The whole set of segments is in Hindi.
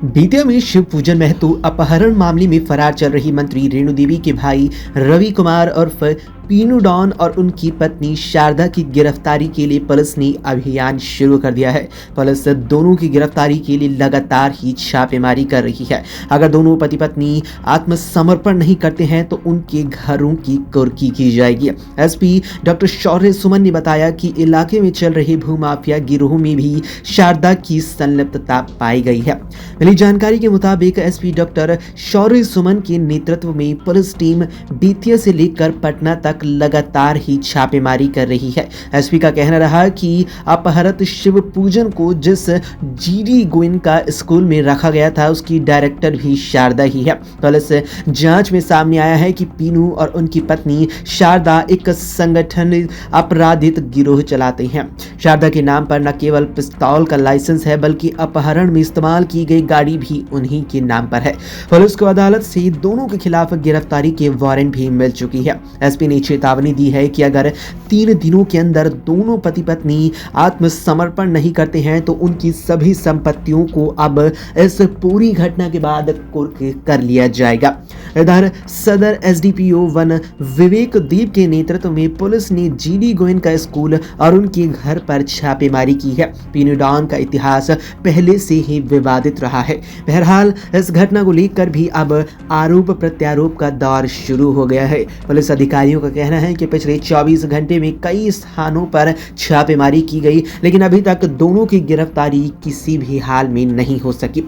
बेतिया में शिव पूजन महतो अपहरण मामले में फरार चल रही मंत्री रेणु देवी के भाई रवि कुमार उर्फ पीनू डॉन और उनकी पत्नी शारदा की गिरफ्तारी के लिए पुलिस ने अभियान शुरू कर दिया है। पुलिस दोनों की गिरफ्तारी के लिए लगातार ही छापेमारी कर रही है। अगर दोनों पति पत्नी आत्मसमर्पण नहीं करते हैं तो उनके घरों की कुर्की की जाएगी। एसपी डॉक्टर शौर्य सुमन ने बताया कि इलाके में चल रहे भूमाफिया गिरोह में भी शारदा की संलिप्तता पाई गई है। मिली जानकारी के मुताबिक एसपी डॉक्टर शौर्य सुमन के नेतृत्व में पुलिस टीम बेतिया से लेकर पटना तक लगातार ही छापेमारी कर रही है। एसपी का कहना रहा कि अपहृत शिव पूजन को जिस जीडी गोयनका स्कूल में रखा गया था उसकी डायरेक्टर भी शारदा ही है। पुलिस जांच में सामने आया है कि पीनू और उनकी पत्नी शारदा एक संगठन अपराधित गिरोह चलाते हैं। शारदा के नाम पर न केवल पिस्तौल का लाइसेंस है बल्कि अपहरण में इस्तेमाल की गई गाड़ी भी उन्हीं के नाम पर है। पुलिस को अदालत से दोनों के खिलाफ गिरफ्तारी के वारंट भी मिल चुकी है। एसपी ने चेतावनी दी है कि अगर 3 दिनों के अंदर दोनों पति पत्नी आत्मसमर्पण नहीं करते हैं तो उनकी सभी संपत्तियों को अब इस पूरी घटना के बाद कुर्क कर लिया जाएगा। इधर सदर एसडीपीओ वन विवेक दीप के नेतृत्व में पुलिस ने जीडी गोयनका स्कूल और उनके घर पर छापेमारी की है। पीनू डॉन का इतिहास पहले से ही विवादित रहा है। बहरहाल इस घटना को लेकर भी अब आरोप प्रत्यारोप का दौर शुरू हो गया है। पुलिस अधिकारियों का कहना है कि पिछले 24 घंटे में कई स्थानों पर छापेमारी की गई, लेकिन अभी तक दोनों की गिरफ्तारी किसी भी हाल में नहीं हो सकी।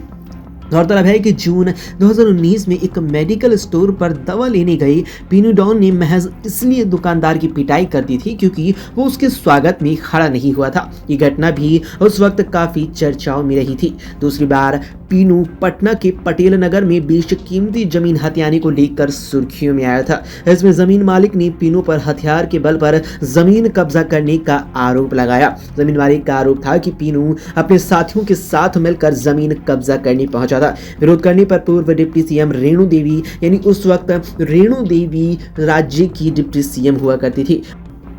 गौरतलब है कि जून 2019 में एक मेडिकल स्टोर पर दवा लेने गई पीनू डॉन ने महज इसलिए दुकानदार की पिटाई कर दी थी क्योंकि वो उसके स्वागत में खड़ा नहीं हुआ था। ये घटना भी उस वक्त काफी चर्चाओं में रही थी। दूसरी बार पीनू पटना के पटेल नगर में बेशकीमती जमीन हथियाने को लेकर सुर्खियों में आया था। इसमें जमीन मालिक ने पीनू पर हथियार के बल पर जमीन कब्जा करने का आरोप लगाया। जमीन मालिक का आरोप था कि पीनू अपने साथियों के साथ मिलकर जमीन कब्जा करने पहुंचा था। विरोध करने पर पूर्व डिप्टी सीएम रेणु देवी यानी उस वक्त रेणु देवी राज्य की डिप्टी सीएम हुआ करती थी,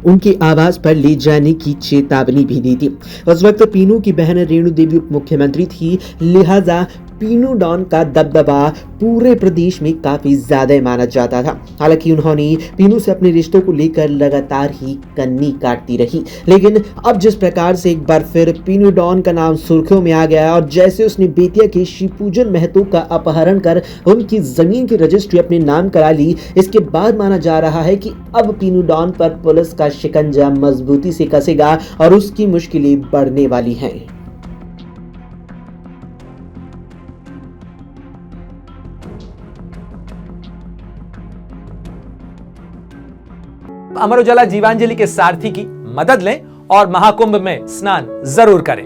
उनके आवास पर ले जाने की चेतावनी भी दी थी। उस वक्त पीनू की बहन रेणु देवी उप मुख्यमंत्री थी, लिहाजा पीनू डॉन का दबदबा पूरे प्रदेश में काफी ज्यादा माना जाता था। हालांकि उन्होंने पीनू से अपने रिश्तों को लेकर लगातार ही कन्नी काटती रही, लेकिन अब जिस प्रकार से एक बार फिर पीनू डॉन का नाम सुर्खियों में आ गया और जैसे उसने बेतिया के शिवपूजन महतो का अपहरण कर उनकी जमीन की रजिस्ट्री अपने नाम करा ली, इसके बाद माना जा रहा है कि अब पीनू डॉन पर पुलिस का शिकंजा मजबूती से कसेगा और उसकी मुश्किलें बढ़ने वाली हैं। अमर उजाला जीवांजलि के सारथी की मदद लें और महाकुंभ में स्नान जरूर करें।